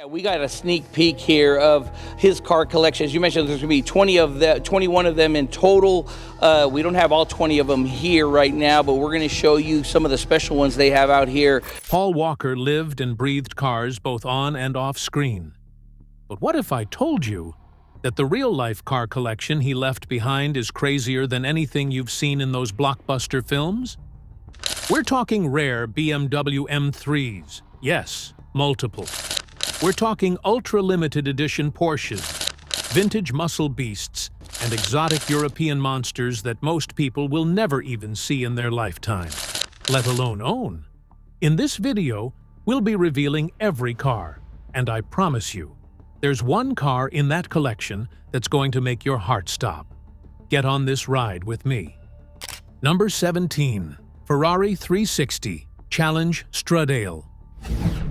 We got a sneak peek here of his car collection. As you mentioned, there's going to be 21 of them in total. We don't have all 20 of them here right now, but we're going to show you some of the special ones they have out here. Paul Walker lived and breathed cars both on and off screen. But what if I told you that the real-life car collection he left behind is crazier than anything you've seen in those blockbuster films? We're talking rare BMW M3s. Yes, multiple. We're talking ultra-limited edition Porsches, vintage muscle beasts, and exotic European monsters that most people will never even see in their lifetime, let alone own. In this video, we'll be revealing every car, and I promise you, there's one car in that collection that's going to make your heart stop. Get on this ride with me. Number 17. Ferrari 360 Challenge Stradale.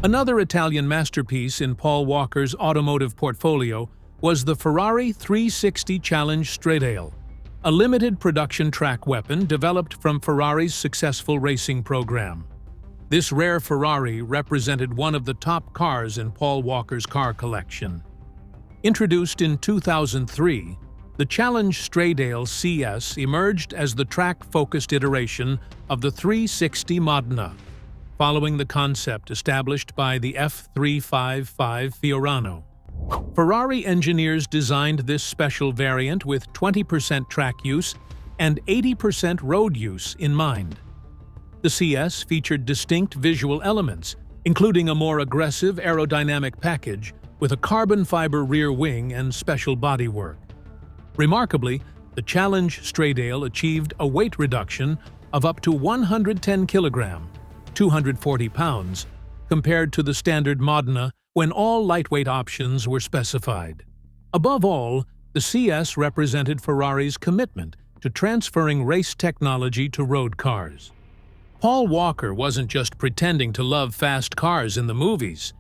Another Italian masterpiece in Paul Walker's automotive portfolio was the Ferrari 360 Challenge Stradale, a limited production track weapon developed from Ferrari's successful racing program. This rare Ferrari represented one of the top cars in Paul Walker's car collection. Introduced in 2003, the Challenge Stradale CS emerged as the track-focused iteration of the 360 Modena, following the concept established by the F355 Fiorano. Ferrari engineers designed this special variant with 20% track use and 80% road use in mind. The CS featured distinct visual elements, including a more aggressive aerodynamic package with a carbon fiber rear wing and special bodywork. Remarkably, the Challenge Stradale achieved a weight reduction of up to 110 kilograms, 240 pounds, compared to the standard Modena when all lightweight options were specified. Above all, the CS represented Ferrari's commitment to transferring race technology to road cars. Paul Walker wasn't just pretending to love fast cars in the movies.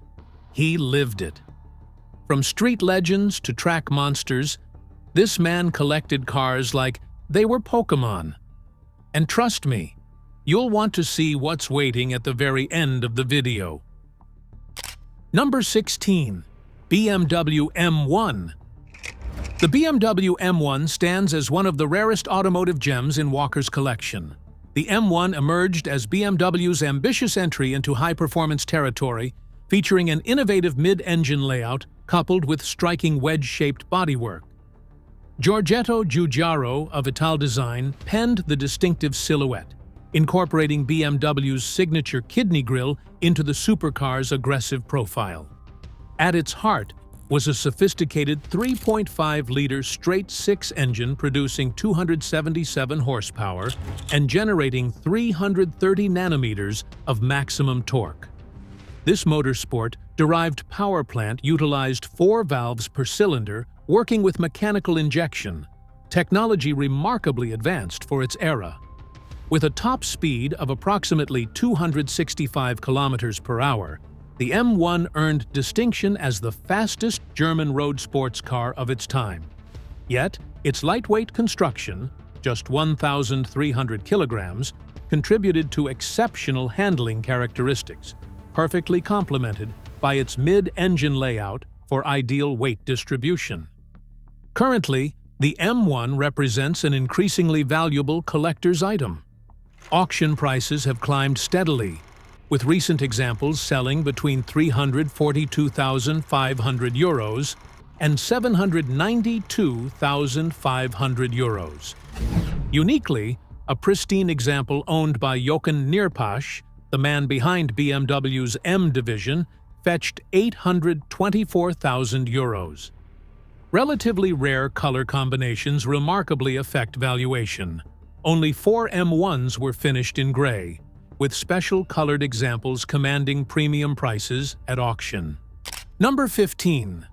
He lived it. From street legends to track monsters, this man collected cars like they were Pokémon. And trust me, you'll want to see what's waiting at the very end of the video. Number 16. BMW M1. The BMW M1 stands as one of the rarest automotive gems in Walker's collection. The M1 emerged as BMW's ambitious entry into high-performance territory, featuring an innovative mid-engine layout coupled with striking wedge-shaped bodywork. Giorgetto Giugiaro of Italdesign penned the distinctive silhouette, incorporating BMW's signature kidney grille into the supercar's aggressive profile. At its heart was a sophisticated 3.5-liter straight-six engine producing 277 horsepower and generating 330 nanometers of maximum torque. This motorsport-derived power plant utilized 4 valves per cylinder, working with mechanical injection, technology remarkably advanced for its era. With a top speed of approximately 265 kilometers per hour, the M1 earned distinction as the fastest German road sports car of its time. Yet, its lightweight construction, just 1,300 kilograms, contributed to exceptional handling characteristics, perfectly complemented by its mid-engine layout for ideal weight distribution. Currently, the M1 represents an increasingly valuable collector's item. Auction prices have climbed steadily, with recent examples selling between €342,500 and €792,500. Uniquely, a pristine example owned by Jochen Nierpasch, the man behind BMW's M division, fetched €824,000. Relatively rare color combinations remarkably affect valuation. Only 4 M1s were finished in gray, with special colored examples commanding premium prices at auction. Number 15.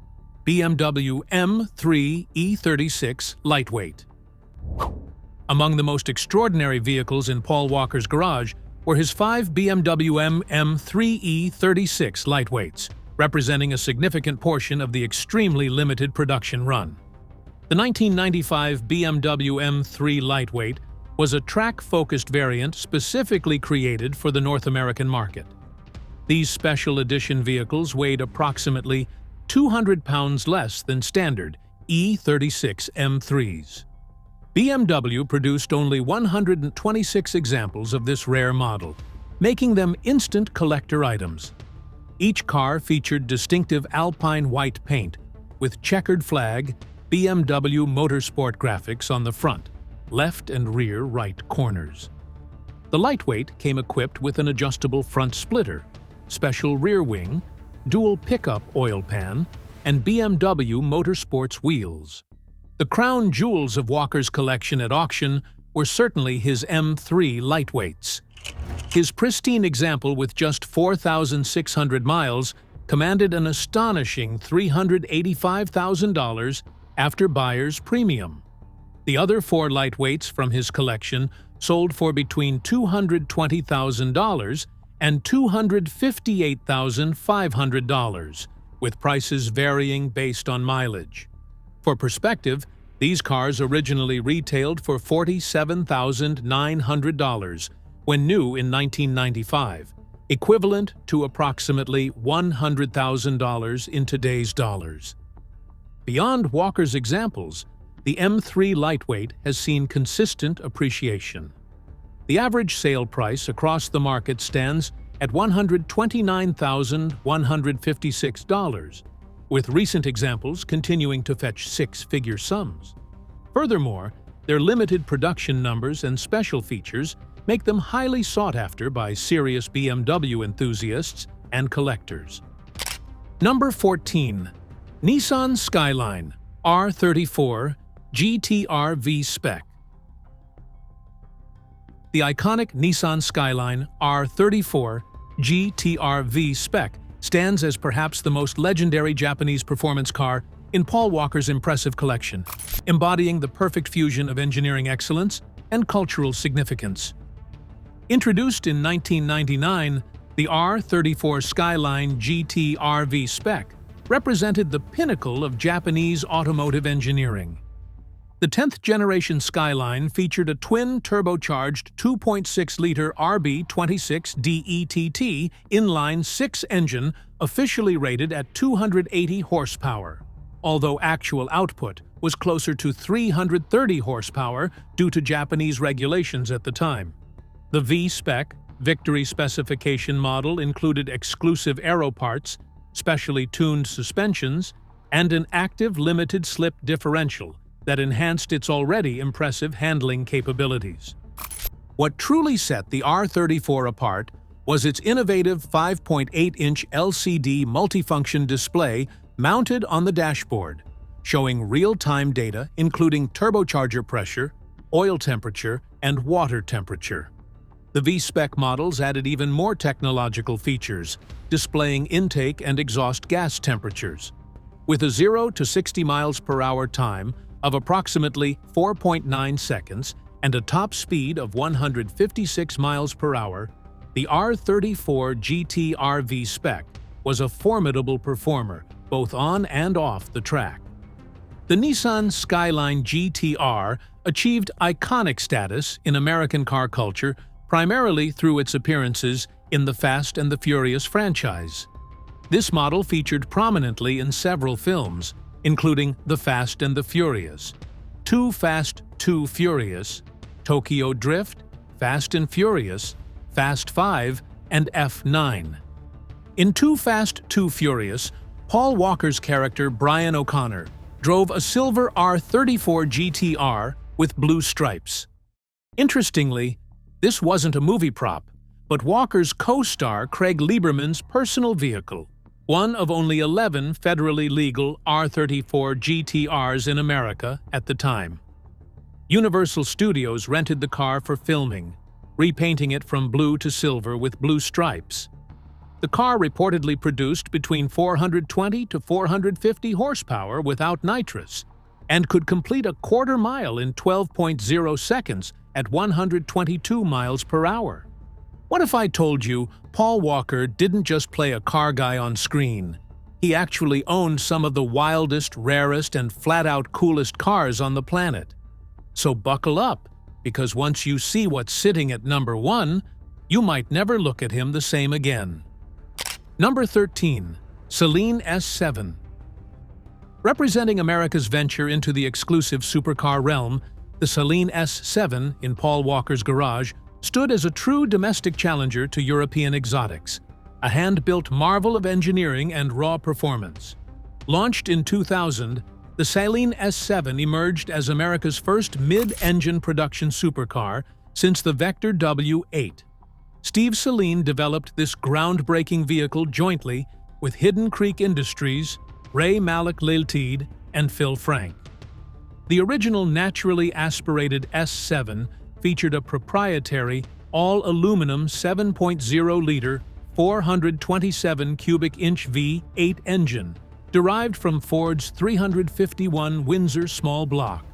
BMW M3 E36 Lightweight. Among the most extraordinary vehicles in Paul Walker's garage were his 5 BMW M3 E36 Lightweights, representing a significant portion of the extremely limited production run. The 1995 BMW M3 Lightweight was a track-focused variant specifically created for the North American market. These special edition vehicles weighed approximately 200 pounds less than standard E36 M3s. BMW produced only 126 examples of this rare model, making them instant collector items. Each car featured distinctive alpine white paint with checkered flag BMW Motorsport graphics on the front, left and rear right corners. The Lightweight came equipped with an adjustable front splitter, special rear wing, dual pickup oil pan, and BMW Motorsports wheels. The crown jewels of Walker's collection at auction were certainly his M3 Lightweights. His pristine example with just 4,600 miles commanded an astonishing $385,000 after buyer's premium. The other 4 Lightweights from his collection sold for between $220,000 and $258,500, with prices varying based on mileage. For perspective, these cars originally retailed for $47,900 when new in 1995, equivalent to approximately $100,000 in today's dollars. Beyond Walker's examples, the M3 Lightweight has seen consistent appreciation. The average sale price across the market stands at $129,156, with recent examples continuing to fetch 6-figure sums. Furthermore, their limited production numbers and special features make them highly sought after by serious BMW enthusiasts and collectors. Number 14. Nissan Skyline R34 GTR V-Spec. The iconic Nissan Skyline R34 GTR V-Spec stands as perhaps the most legendary Japanese performance car in Paul Walker's impressive collection, embodying the perfect fusion of engineering excellence and cultural significance. Introduced in 1999, the R34 Skyline GTR V-Spec represented the pinnacle of Japanese automotive engineering. The 10th-generation Skyline featured a twin-turbocharged 2.6-liter RB26 DETT inline-6 engine officially rated at 280 horsepower, although actual output was closer to 330 horsepower due to Japanese regulations at the time. The V-Spec Victory specification model included exclusive aero parts, specially tuned suspensions, and an active limited-slip differential that enhanced its already impressive handling capabilities. What truly set the R34 apart was its innovative 5.8-inch LCD multifunction display mounted on the dashboard, showing real-time data including turbocharger pressure, oil temperature, and water temperature. The V-Spec models added even more technological features, displaying intake and exhaust gas temperatures. With a 0 to 60 miles per hour time of approximately 4.9 seconds and a top speed of 156 miles per hour, the R34 GTR V-Spec was a formidable performer both on and off the track. The Nissan Skyline GTR achieved iconic status in American car culture primarily through its appearances in the Fast and the Furious franchise. This model featured prominently in several films, including The Fast and the Furious, Too Fast, Too Furious, Tokyo Drift, Fast and Furious, Fast 5, and F9. In Too Fast, Too Furious, Paul Walker's character Brian O'Connor drove a silver R34 GTR with blue stripes. Interestingly, this wasn't a movie prop, but Walker's co-star Craig Lieberman's personal vehicle, one of only 11 federally legal R34 GTRs in America at the time. Universal Studios rented the car for filming, repainting it from blue to silver with blue stripes. The car reportedly produced between 420 to 450 horsepower without nitrous, and could complete a quarter mile in 12.0 seconds at 122 miles per hour. What if I told you Paul Walker didn't just play a car guy on screen? He actually owned some of the wildest, rarest, and flat-out coolest cars on the planet. So buckle up, because once you see what's sitting at number 1, you might never look at him the same again. Number 13. Seline S7. Representing America's venture into the exclusive supercar realm, the Seline S7 in Paul Walker's garage stood as a true domestic challenger to European exotics, a hand-built marvel of engineering and raw performance. Launched in 2000, the Seline S7 emerged as America's first mid-engine production supercar since the Vector W8. Steve Seline developed this groundbreaking vehicle jointly with Hidden Creek Industries, Ray Malik Lilteed, and Phil Frank. The original naturally aspirated S7 featured a proprietary all-aluminum 7.0-liter 427 cubic inch V8 engine derived from Ford's 351 Windsor small block.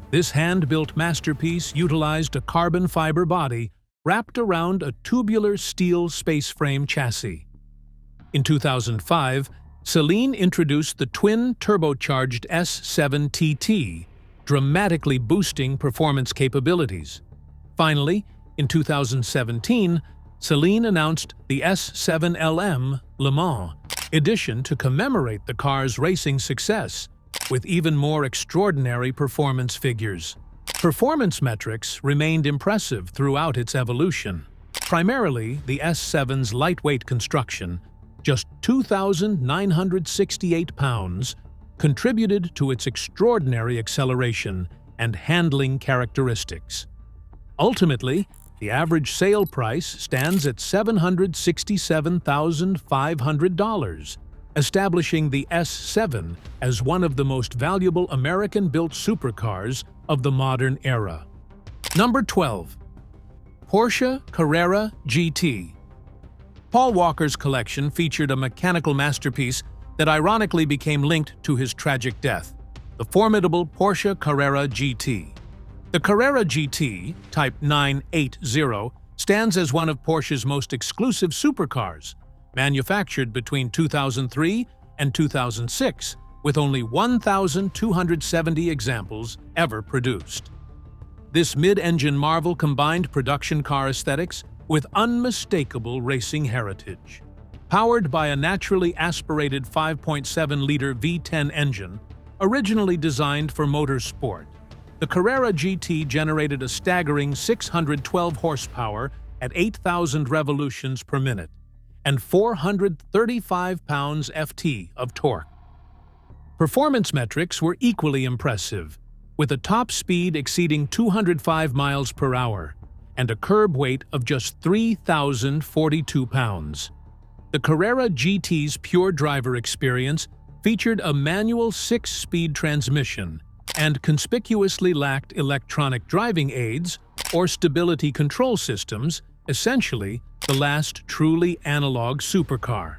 This hand-built masterpiece utilized a carbon fiber body wrapped around a tubular steel space frame chassis. In 2005, Seline introduced the twin-turbocharged S7 TT, dramatically boosting performance capabilities. Finally, in 2017, Seline announced the S7 LM Le Mans edition to commemorate the car's racing success, with even more extraordinary performance figures. Performance metrics remained impressive throughout its evolution. Primarily, the S7's lightweight construction, just 2,968 pounds, contributed to its extraordinary acceleration and handling characteristics. Ultimately, the average sale price stands at $767,500, establishing the S7 as one of the most valuable American-built supercars of the modern era. Number 12. Porsche Carrera GT. Paul Walker's collection featured a mechanical masterpiece that ironically became linked to his tragic death, the formidable Porsche Carrera GT. The Carrera GT, Type 980, stands as one of Porsche's most exclusive supercars, manufactured between 2003 and 2006, with only 1,270 examples ever produced. This mid-engine marvel combined production car aesthetics with unmistakable racing heritage. Powered by a naturally aspirated 5.7-liter V10 engine, originally designed for motorsport, the Carrera GT generated a staggering 612 horsepower at 8,000 revolutions per minute and 435 pounds-ft of torque. Performance metrics were equally impressive, with a top speed exceeding 205 miles per hour and a curb weight of just 3,042 pounds. The Carrera GT's pure driver experience featured a manual 6-speed transmission and conspicuously lacked electronic driving aids or stability control systems, essentially the last truly analog supercar.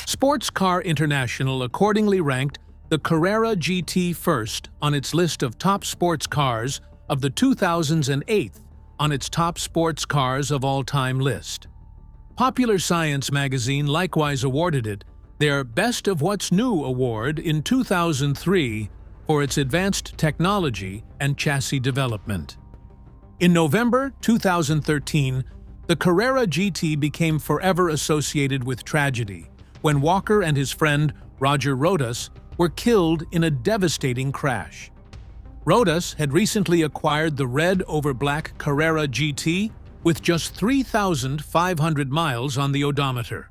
Sports Car International accordingly ranked the Carrera GT first on its list of top sports cars of the 2008 on its top sports cars of all time list. Popular Science magazine likewise awarded it their Best of What's New award in 2003 for its advanced technology and chassis development. In November 2013, the Carrera GT became forever associated with tragedy when Walker and his friend Roger Rodas were killed in a devastating crash. Rodas had recently acquired the red over black Carrera GT with just 3,500 miles on the odometer.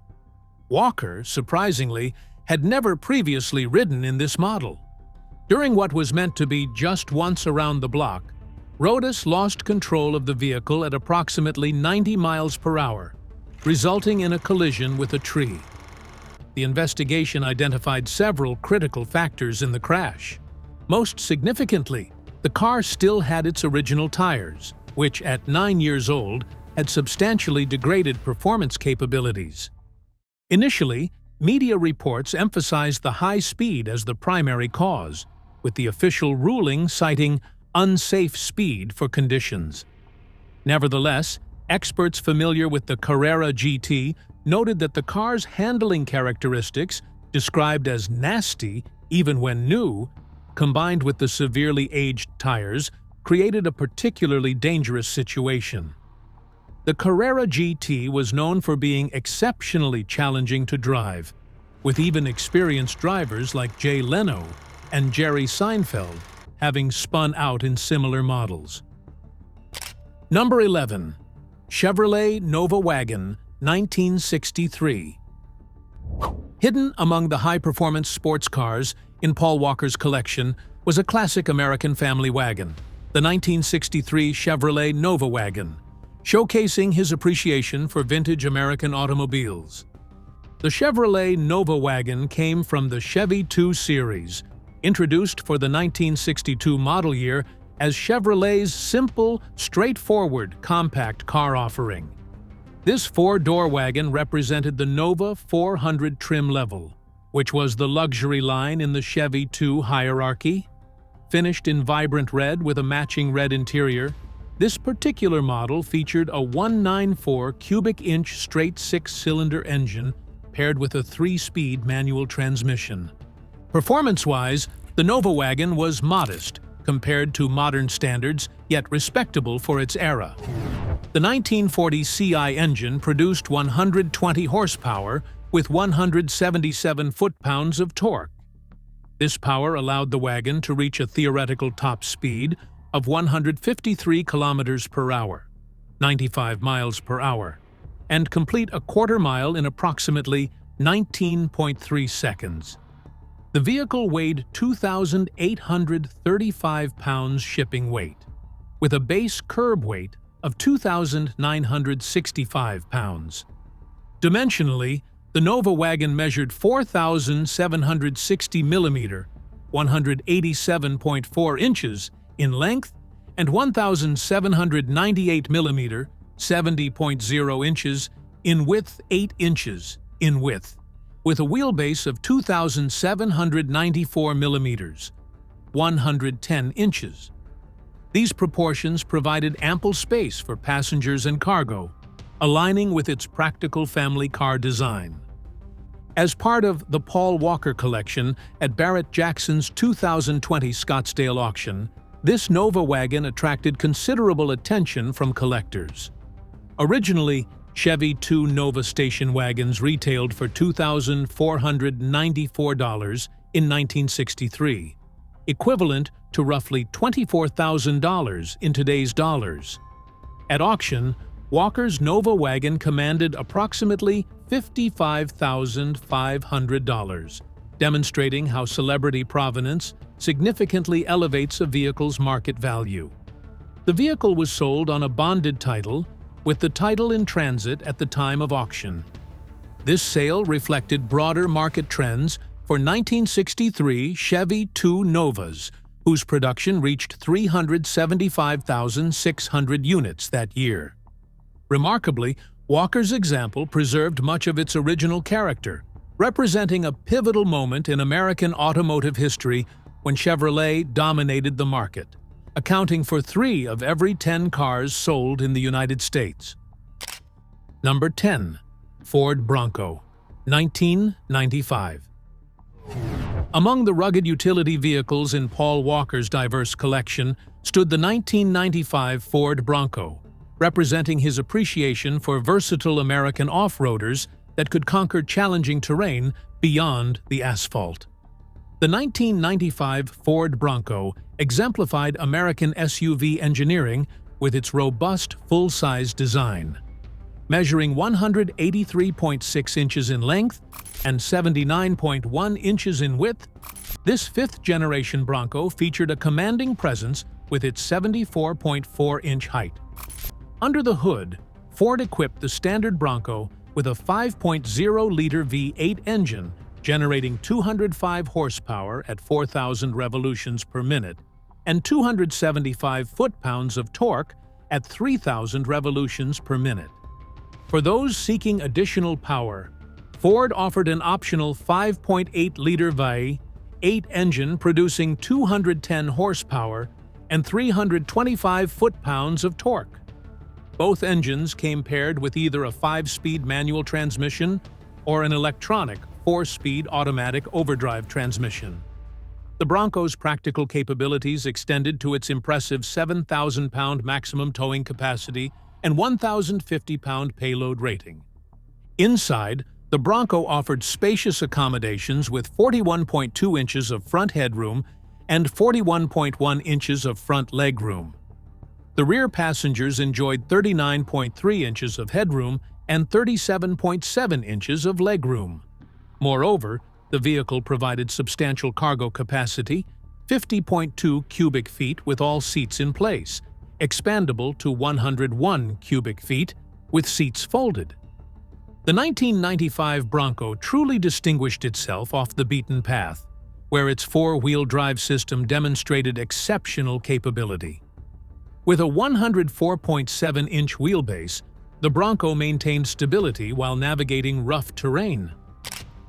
Walker, surprisingly, had never previously ridden in this model. During what was meant to be just once around the block, Rodas lost control of the vehicle at approximately 90 miles per hour, resulting in a collision with a tree. The investigation identified several critical factors in the crash. Most significantly, the car still had its original tires, which at 9 years old had substantially degraded performance capabilities. Initially, media reports emphasized the high speed as the primary cause, with the official ruling citing unsafe speed for conditions. Nevertheless, experts familiar with the Carrera GT noted that the car's handling characteristics, described as nasty even when new, combined with the severely aged tires, created a particularly dangerous situation. The Carrera GT was known for being exceptionally challenging to drive, with even experienced drivers like Jay Leno and Jerry Seinfeld having spun out in similar models. Number 11. Chevrolet Nova Wagon 1963. Hidden among the high-performance sports cars in Paul Walker's collection was a classic American family wagon, the 1963 Chevrolet Nova Wagon, showcasing his appreciation for vintage American automobiles. The Chevrolet Nova Wagon came from the Chevy 2 series, introduced for the 1962 model year as Chevrolet's simple, straightforward, compact car offering. This four-door wagon represented the Nova 400 trim level, which was the luxury line in the Chevy 2 hierarchy. Finished in vibrant red with a matching red interior, this particular model featured a 194 cubic inch straight six-cylinder engine paired with a 3-speed manual transmission. Performance-wise, the Nova Wagon was modest compared to modern standards, yet respectable for its era. The 1940 CI engine produced 120 horsepower with 177 foot-pounds of torque. This power allowed the wagon to reach a theoretical top speed of 153 kilometers per hour, 95 miles per hour, and complete a quarter mile in approximately 19.3 seconds. The vehicle weighed 2,835 pounds shipping weight, with a base curb weight of 2,965 pounds. Dimensionally, the Nova Wagon measured 4,760 mm, 187.4 inches in length, and 1,798 mm, 70.0 inches in width, 8 inches in width, with a wheelbase of 2,794 mm, 110 inches. These proportions provided ample space for passengers and cargo, aligning with its practical family car design. As part of the Paul Walker collection at Barrett Jackson's 2020 Scottsdale auction, this Nova Wagon attracted considerable attention from collectors. Originally, Chevy 2 Nova station wagons retailed for $2,494 in 1963, equivalent to roughly $24,000 in today's dollars. At auction, Walker's Nova Wagon commanded approximately $55,500, demonstrating how celebrity provenance significantly elevates a vehicle's market value. The vehicle was sold on a bonded title, with the title in transit at the time of auction. This sale reflected broader market trends for 1963 Chevy 2 Novas, whose production reached 375,600 units that year. Remarkably, Walker's example preserved much of its original character, representing a pivotal moment in American automotive history when Chevrolet dominated the market, accounting for 3 of every 10 cars sold in the United States. Number 10. Ford Bronco, 1995. Among the rugged utility vehicles in Paul Walker's diverse collection stood the 1995 Ford Bronco, representing his appreciation for versatile American off-roaders that could conquer challenging terrain beyond the asphalt. The 1995 Ford Bronco exemplified American SUV engineering with its robust, full-size design. Measuring 183.6 inches in length and 79.1 inches in width, this fifth-generation Bronco featured a commanding presence with its 74.4-inch height. Under the hood, Ford equipped the standard Bronco with a 5.0-liter V8 engine generating 205 horsepower at 4,000 revolutions per minute and 275 foot-pounds of torque at 3,000 revolutions per minute. For those seeking additional power, Ford offered an optional 5.8-liter V8 engine producing 210 horsepower and 325 foot-pounds of torque. Both engines came paired with either a 5-speed manual transmission or an electronic 4-speed automatic overdrive transmission. The Bronco's practical capabilities extended to its impressive 7,000-pound maximum towing capacity and 1,050-pound payload rating. Inside, the Bronco offered spacious accommodations with 41.2 inches of front headroom and 41.1 inches of front legroom. The rear passengers enjoyed 39.3 inches of headroom and 37.7 inches of legroom. Moreover, the vehicle provided substantial cargo capacity, 50.2 cubic feet with all seats in place, expandable to 101 cubic feet with seats folded. The 1995 Bronco truly distinguished itself off the beaten path, where its four-wheel drive system demonstrated exceptional capability. With a 104.7-inch wheelbase, the Bronco maintained stability while navigating rough terrain.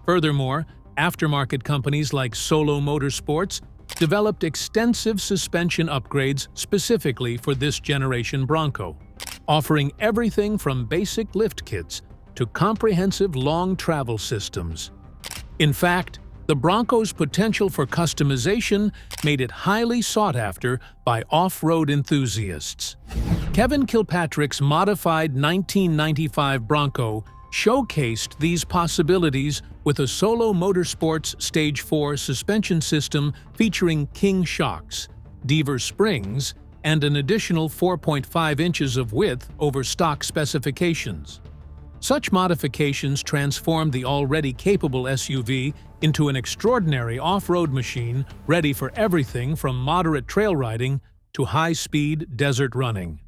Furthermore, aftermarket companies like Solo Motorsports developed extensive suspension upgrades specifically for this generation Bronco, offering everything from basic lift kits to comprehensive long travel systems. In fact, the Bronco's potential for customization made it highly sought after by off-road enthusiasts. Kevin Kilpatrick's modified 1995 Bronco showcased these possibilities with a Solo Motorsports Stage 4 suspension system featuring King shocks, Deaver springs, and an additional 4.5 inches of width over stock specifications. Such modifications transformed the already capable SUV into an extraordinary off-road machine ready for everything from moderate trail riding to high-speed desert running.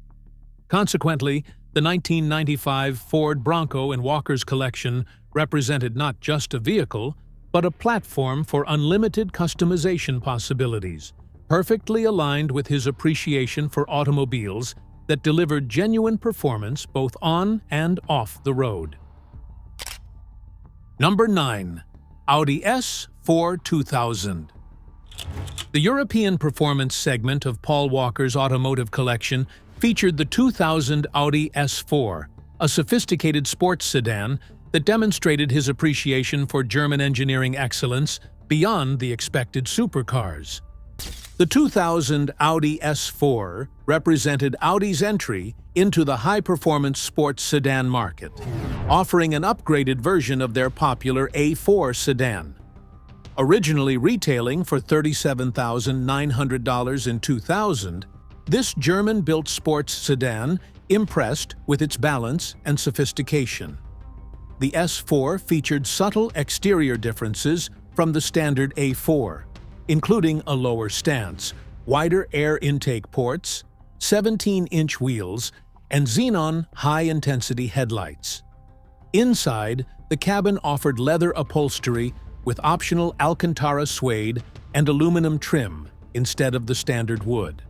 Consequently, the 1995 Ford Bronco in Walker's collection represented not just a vehicle, but a platform for unlimited customization possibilities, perfectly aligned with his appreciation for automobiles that delivered genuine performance both on and off the road. Number 9. Audi S4 2000. The European performance segment of Paul Walker's automotive collection featured the 2000 Audi S4, a sophisticated sports sedan that demonstrated his appreciation for German engineering excellence beyond the expected supercars. The 2000 Audi S4 represented Audi's entry into the high-performance sports sedan market, offering an upgraded version of their popular A4 sedan. Originally retailing for $37,900 in 2000, this German-built sports sedan impressed with its balance and sophistication. The S4 featured subtle exterior differences from the standard A4, including a lower stance, wider air intake ports, 17-inch wheels, and xenon high-intensity headlights. Inside, the cabin offered leather upholstery with optional Alcantara suede and aluminum trim instead of the standard wood.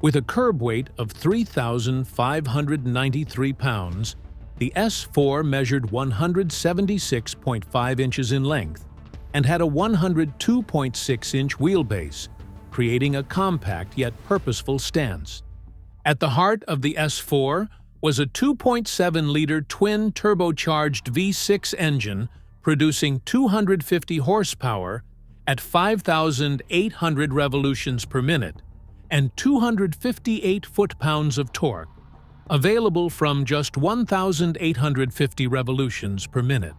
With a curb weight of 3,593 pounds, the S4 measured 176.5 inches in length and had a 102.6-inch wheelbase, creating a compact yet purposeful stance. At the heart of the S4 was a 2.7-liter twin-turbocharged V6 engine producing 250 horsepower at 5,800 revolutions per minute and 258 foot-pounds of torque, available from just 1,850 revolutions per minute.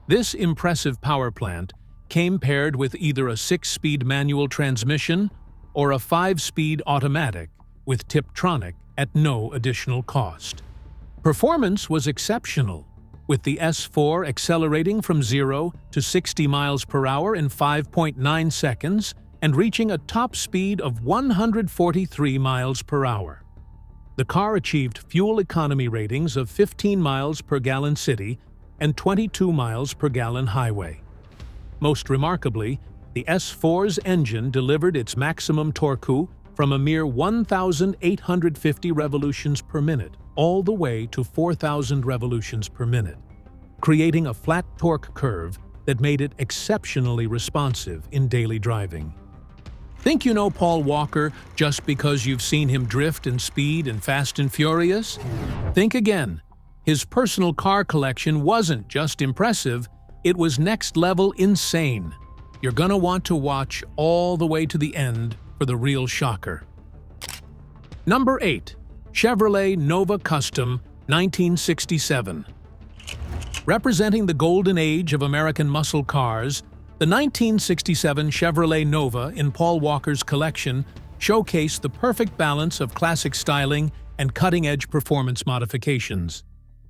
This impressive power plant came paired with either a 6-speed manual transmission or a 5-speed automatic with Tiptronic at no additional cost. Performance was exceptional, with the S4 accelerating from 0 to 60 miles per hour in 5.9 seconds and reaching a top speed of 143 miles per hour. The car achieved fuel economy ratings of 15 miles per gallon city and 22 miles per gallon highway. Most remarkably, the S4's engine delivered its maximum torque from a mere 1,850 revolutions per minute all the way to 4,000 revolutions per minute, creating a flat torque curve that made it exceptionally responsive in daily driving. Think you know Paul Walker just because you've seen him drift and speed in Fast and Furious? Think again. His personal car collection wasn't just impressive, it was next-level insane. You're gonna want to watch all the way to the end for the real shocker. Number 8. Chevrolet Nova Custom 1967. Representing the golden age of American muscle cars, the 1967 Chevrolet Nova in Paul Walker's collection showcased the perfect balance of classic styling and cutting-edge performance modifications.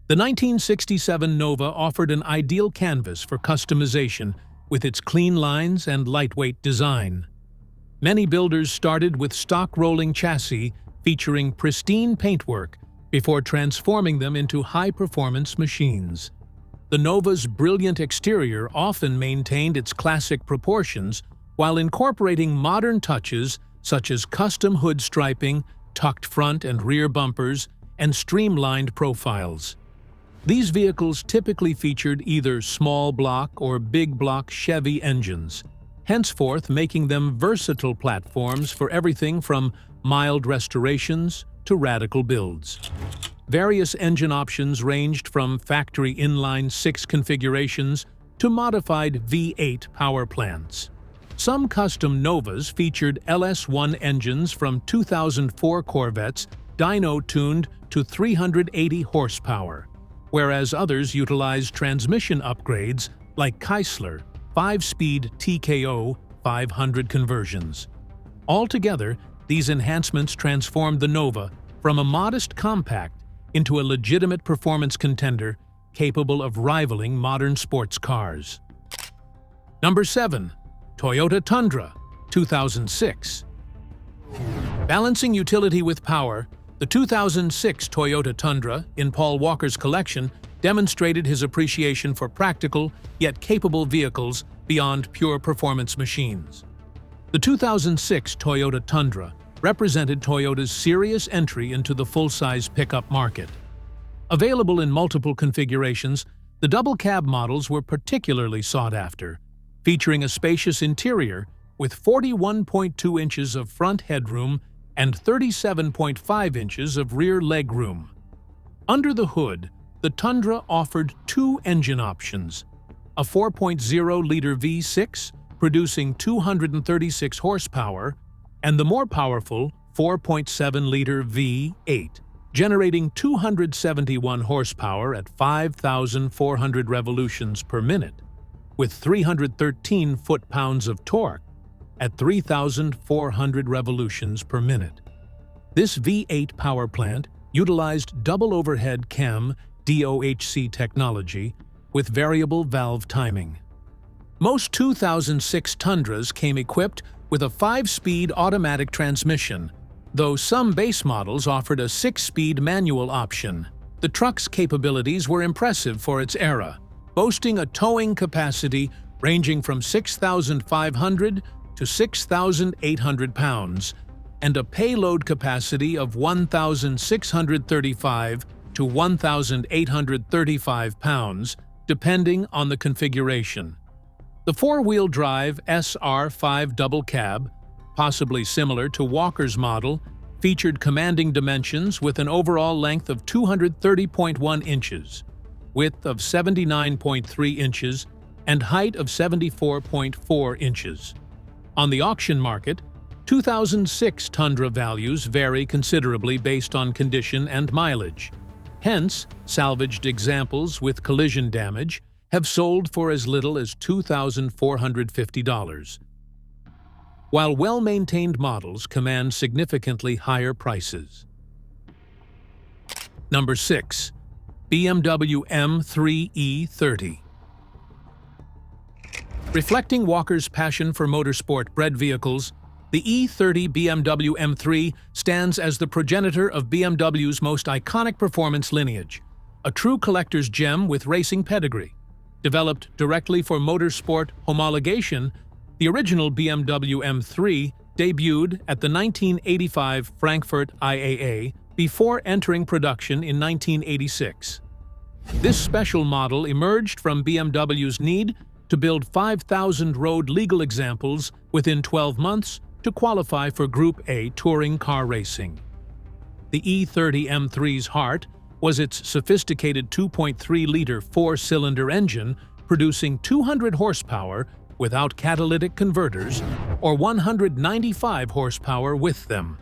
The 1967 Nova offered an ideal canvas for customization with its clean lines and lightweight design. Many builders started with stock rolling chassis featuring pristine paintwork before transforming them into high-performance machines. The Nova's brilliant exterior often maintained its classic proportions while incorporating modern touches such as custom hood striping, tucked front and rear bumpers, and streamlined profiles. These vehicles typically featured either small block or big block Chevy engines, henceforth making them versatile platforms for everything from mild restorations to radical builds. Various engine options ranged from factory inline-6 configurations to modified V8 power plants. Some custom Novas featured LS1 engines from 2004 Corvettes dyno-tuned to 380 horsepower, whereas others utilized transmission upgrades like Chrysler 5-speed TKO 500 conversions. Altogether, these enhancements transformed the Nova from a modest compact into a legitimate performance contender capable of rivaling modern sports cars. Number 7. Toyota Tundra 2006. Balancing utility with power, the 2006 Toyota Tundra in Paul Walker's collection demonstrated his appreciation for practical yet capable vehicles beyond pure performance machines. The 2006 Toyota Tundra represented Toyota's serious entry into the full-size pickup market. Available in multiple configurations, the double-cab models were particularly sought after, featuring a spacious interior with 41.2 inches of front headroom and 37.5 inches of rear legroom. Under the hood, the Tundra offered two engine options: a 4.0-liter V6 producing 236 horsepower, and the more powerful 4.7-liter V8, generating 271 horsepower at 5,400 revolutions per minute, with 313 foot-pounds of torque at 3,400 revolutions per minute. This V8 power plant utilized double overhead cam DOHC technology with variable valve timing. Most 2006 Tundras came equipped with a 5-speed automatic transmission, though some base models offered a 6-speed manual option. The truck's capabilities were impressive for its era, boasting a towing capacity ranging from 6,500 to 6,800 pounds and a payload capacity of 1,635 to 1,835 pounds, depending on the configuration. The four-wheel drive SR5 double cab, possibly similar to Walker's model, featured commanding dimensions with an overall length of 230.1 inches, width of 79.3 inches, and height of 74.4 inches. On the auction market, 2006 Tundra values vary considerably based on condition and mileage. Hence, salvaged examples with collision damage have sold for as little as $2,450, while well-maintained models command significantly higher prices. Number 6. BMW M3 E30. Reflecting Walker's passion for motorsport-bred vehicles, the E30 BMW M3 stands as the progenitor of BMW's most iconic performance lineage, a true collector's gem with racing pedigree. Developed directly for motorsport homologation, the original BMW M3 debuted at the 1985 Frankfurt IAA before entering production in 1986. This special model emerged from BMW's need to build 5,000 road legal examples within 12 months to qualify for Group A touring car racing. The E30 M3's heart was its sophisticated 2.3-liter four-cylinder engine producing 200 horsepower without catalytic converters or 195 horsepower with them.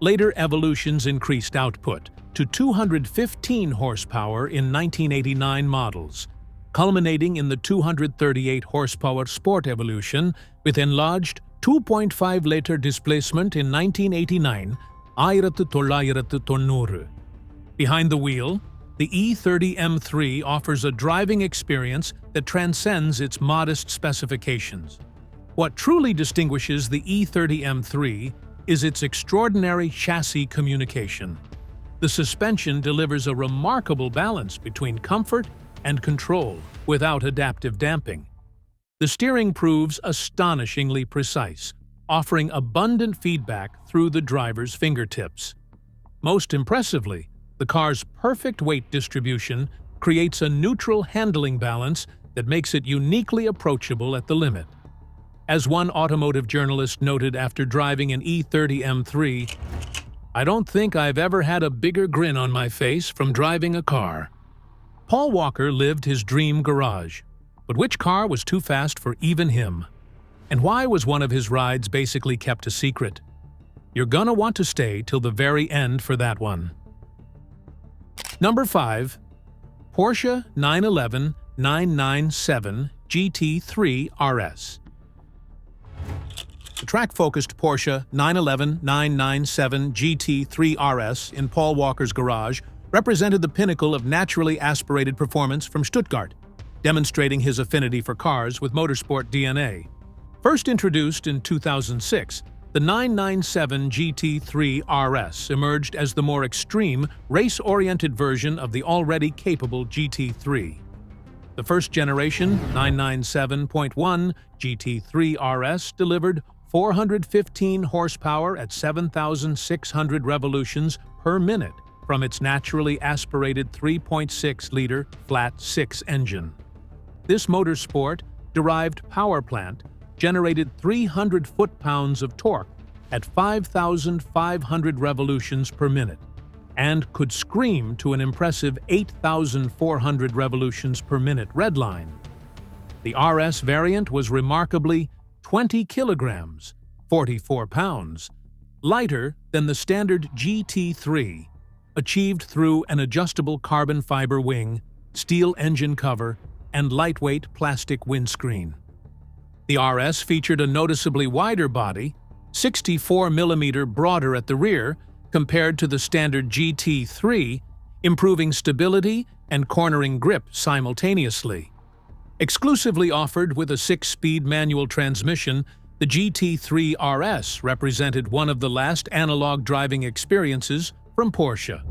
Later evolutions increased output to 215 horsepower in 1989 models, culminating in the 238 horsepower Sport evolution with enlarged 2.5-liter displacement in 1989, 1990. Behind the wheel, the E30 M3 offers a driving experience that transcends its modest specifications. What truly distinguishes the E30 M3 is its extraordinary chassis communication. The suspension delivers a remarkable balance between comfort and control without adaptive damping. The steering proves astonishingly precise, offering abundant feedback through the driver's fingertips. Most impressively, the car's perfect weight distribution creates a neutral handling balance that makes it uniquely approachable at the limit. As one automotive journalist noted after driving an E30 M3, "I don't think I've ever had a bigger grin on my face from driving a car." Paul Walker lived his dream garage, but which car was too fast for even him? And why was one of his rides basically kept a secret? You're gonna want to stay till the very end for that one. Number 5. Porsche 911 997 GT3 RS. The track-focused Porsche 911 997 GT3 RS in Paul Walker's garage represented the pinnacle of naturally aspirated performance from Stuttgart, demonstrating his affinity for cars with motorsport DNA. First introduced in 2006, the 997 GT3 RS emerged as the more extreme, race-oriented version of the already capable GT3. The first-generation 997.1 GT3 RS delivered 415 horsepower at 7,600 revolutions per minute from its naturally aspirated 3.6-liter flat-six engine. This motorsport-derived power plant generated 300 foot-pounds of torque at 5,500 revolutions per minute and could scream to an impressive 8,400 revolutions per minute redline. The RS variant was remarkably 20 kilograms, 44 pounds, lighter than the standard GT3, achieved through an adjustable carbon fiber wing, steel engine cover, and lightweight plastic windscreen. The RS featured a noticeably wider body, 64 mm broader at the rear compared to the standard GT3, improving stability and cornering grip simultaneously. Exclusively offered with a 6-speed manual transmission, the GT3 RS represented one of the last analog driving experiences from Porsche.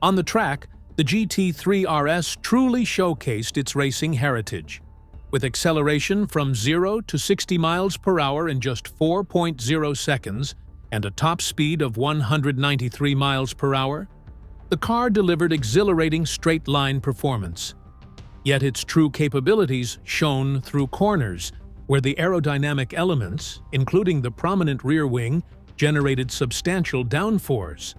On the track, the GT3 RS truly showcased its racing heritage. With acceleration from 0 to 60 miles per hour in just 4.0 seconds and a top speed of 193 miles per hour, the car delivered exhilarating straight-line performance. Yet its true capabilities shone through corners, where the aerodynamic elements, including the prominent rear wing, generated substantial downforce.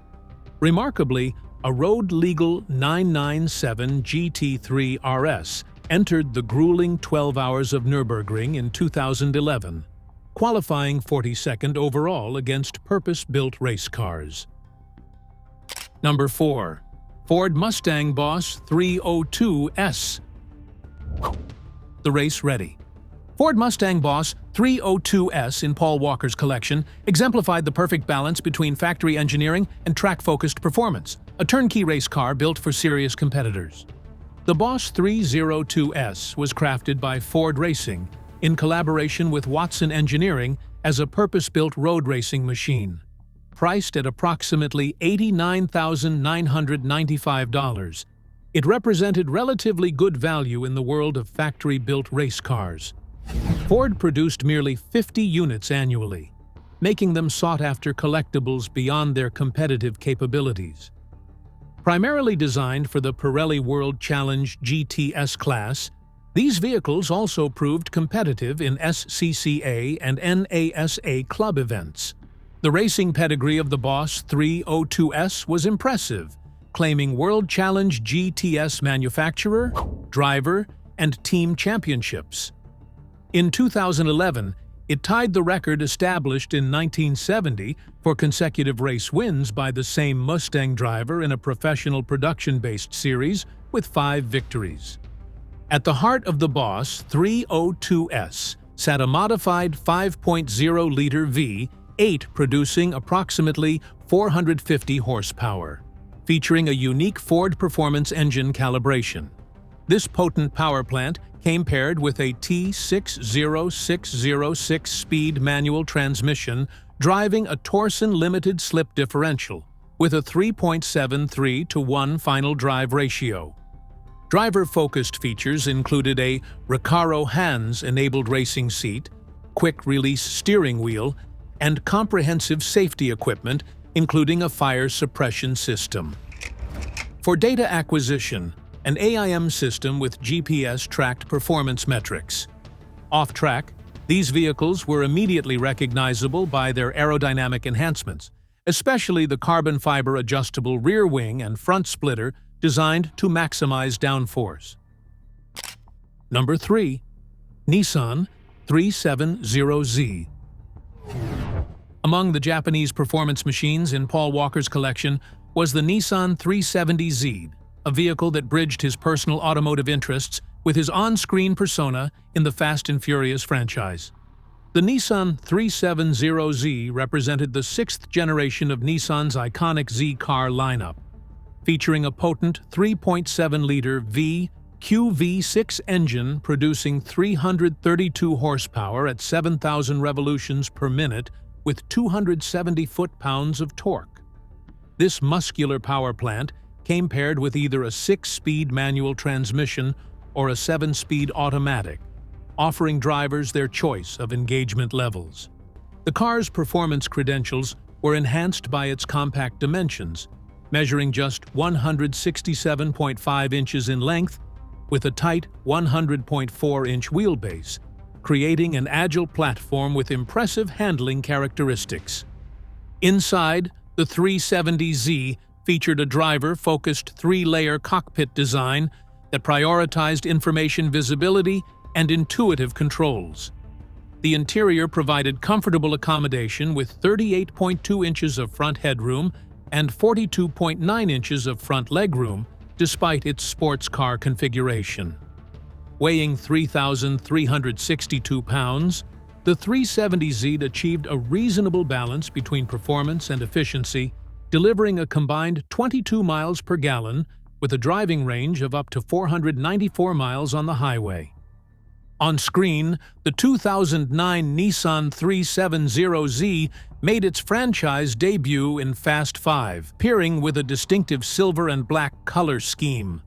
Remarkably, a road-legal 997 GT3 RS entered the grueling 12 hours of Nürburgring in 2011, qualifying 42nd overall against purpose-built race cars. Number 4. Ford Mustang Boss 302S. The race ready. Ford Mustang Boss 302S in Paul Walker's collection exemplified the perfect balance between factory engineering and track-focused performance, a turnkey race car built for serious competitors. The Boss 302S was crafted by Ford Racing in collaboration with Watson Engineering as a purpose-built road racing machine. Priced at approximately $89,995, it represented relatively good value in the world of factory-built race cars. Ford produced merely 50 units annually, making them sought-after collectibles beyond their competitive capabilities. Primarily designed for the Pirelli World Challenge GTS class, these vehicles also proved competitive in SCCA and NASA club events. The racing pedigree of the Boss 302S was impressive, claiming World Challenge GTS manufacturer, driver, and team championships. In 2011, It tied the record established in 1970 for consecutive race wins by the same Mustang driver in a professional production-based series with 5 victories. At the heart of the Boss 302S sat a modified 5.0-liter V8 producing approximately 450 horsepower, featuring a unique Ford Performance engine calibration. This potent power plant came paired with a T60606 speed manual transmission driving a Torsen limited slip differential with a 3.73-to-1 final drive ratio. Driver-focused features included a Recaro hands-enabled racing seat, quick-release steering wheel, and comprehensive safety equipment, including a fire suppression system. For data acquisition, an AIM system with GPS-tracked performance metrics. Off-track, these vehicles were immediately recognizable by their aerodynamic enhancements, especially the carbon fiber adjustable rear wing and front splitter designed to maximize downforce. Number 3. Nissan 370Z. Among the Japanese performance machines in Paul Walker's collection was the Nissan 370Z, a vehicle that bridged his personal automotive interests with his on-screen persona in the Fast and Furious franchise. The Nissan 370Z represented the 6th generation of Nissan's iconic Z car lineup, featuring a potent 3.7-liter QV6 engine producing 332 horsepower at 7,000 revolutions per minute with 270 foot-pounds of torque. This muscular power plant came paired with either a 6-speed manual transmission or a 7-speed automatic, offering drivers their choice of engagement levels. The car's performance credentials were enhanced by its compact dimensions, measuring just 167.5 inches in length with a tight 100.4-inch wheelbase, creating an agile platform with impressive handling characteristics. Inside, the 370Z featured a driver-focused 3-layer cockpit design that prioritized information visibility and intuitive controls. The interior provided comfortable accommodation with 38.2 inches of front headroom and 42.9 inches of front legroom, despite its sports car configuration. Weighing 3,362 pounds, the 370Z achieved a reasonable balance between performance and efficiency, delivering a combined 22 miles per gallon with a driving range of up to 494 miles on the highway. On screen, the 2009 Nissan 370Z made its franchise debut in Fast 5, appearing with a distinctive silver and black color scheme.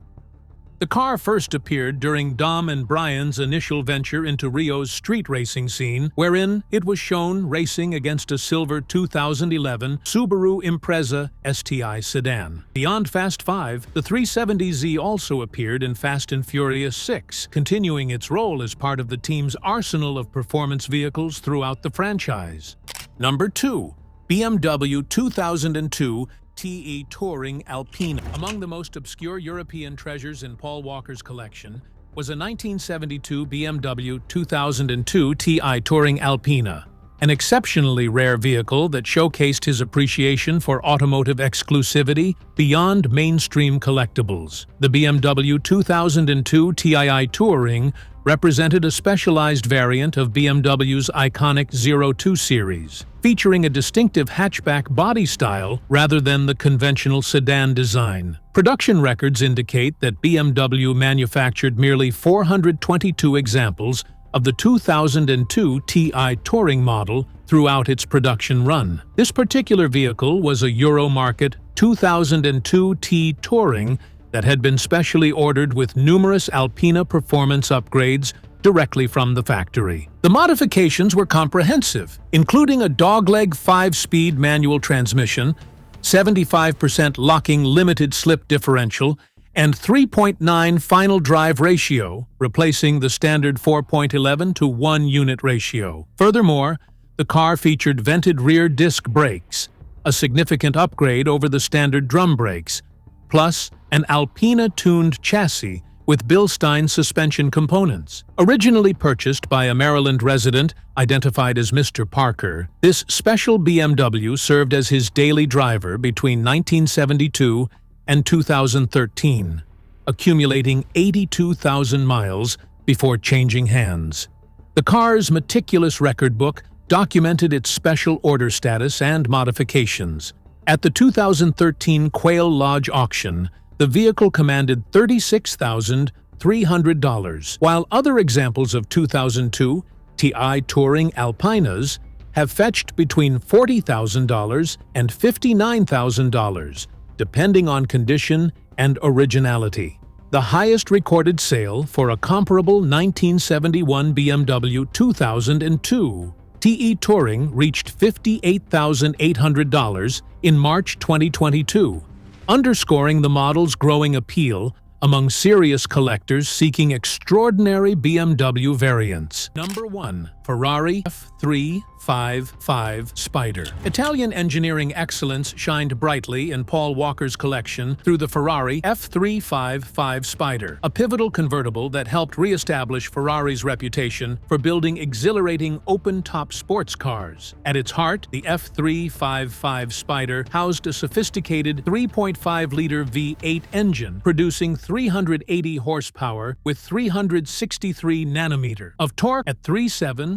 The car first appeared during Dom and Brian's initial venture into Rio's street racing scene, wherein it was shown racing against a silver 2011 Subaru Impreza STI sedan. Beyond Fast 5, the 370Z also appeared in Fast and Furious 6, continuing its role as part of the team's arsenal of performance vehicles throughout the franchise. Number 2. BMW 2002 TI Touring Alpena. Among the most obscure European treasures in Paul Walker's collection was a 1972 BMW 2002 TI Touring Alpena, an exceptionally rare vehicle that showcased his appreciation for automotive exclusivity beyond mainstream collectibles. The BMW 2002 TI Touring represented a specialized variant of BMW's iconic 02 series, featuring a distinctive hatchback body style rather than the conventional sedan design. Production records indicate that BMW manufactured merely 422 examples of the 2002 TI Touring model throughout its production run. This particular vehicle was a Euromarket 2002 T Touring that had been specially ordered with numerous Alpena performance upgrades directly from the factory. The modifications were comprehensive, including a dogleg 5-speed manual transmission, 75% locking limited slip differential, and 3.9 final drive ratio, replacing the standard 4.11 to 1 unit ratio. Furthermore, the car featured vented rear disc brakes, a significant upgrade over the standard drum brakes, plus an Alpena-tuned chassis with Bilstein suspension components. Originally purchased by a Maryland resident identified as Mr. Parker, this special BMW served as his daily driver between 1972 and 2013, accumulating 82,000 miles before changing hands. The car's meticulous record book documented its special order status and modifications. At the 2013 Quail Lodge auction, the vehicle commanded $36,300, while other examples of 2002 TI Touring Alpenas have fetched between $40,000 and $59,000, depending on condition and originality. The highest recorded sale for a comparable 1971 BMW 2002 TI Touring reached $58,800 in March 2022, underscoring the model's growing appeal among serious collectors seeking extraordinary BMW variants. Number 1. Ferrari F355 Spider. Italian engineering excellence shined brightly in Paul Walker's collection through the Ferrari F355 Spider, a pivotal convertible that helped re-establish Ferrari's reputation for building exhilarating open-top sports cars. At its heart, the F355 Spider housed a sophisticated 3.5-liter V8 engine, producing 380 horsepower with 363 nanometer of torque at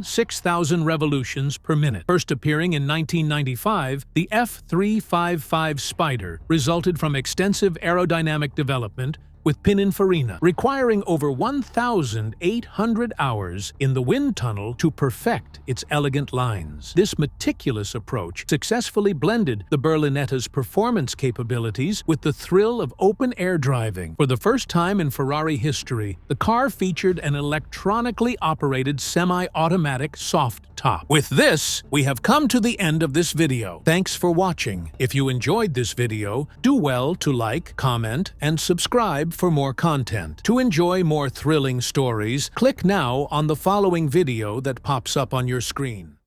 6,000 revolutions per minute. First appearing in 1995, the F355 Spider resulted from extensive aerodynamic development with Pininfarina, requiring over 1,800 hours in the wind tunnel to perfect its elegant lines. This meticulous approach successfully blended the Berlinetta's performance capabilities with the thrill of open-air driving. For the first time in Ferrari history, the car featured an electronically operated semi-automatic soft top. With this, we have come to the end of this video. Thanks for watching. If you enjoyed this video, do well to like, comment, and subscribe for more content. To enjoy more thrilling stories, click now on the following video that pops up on your screen.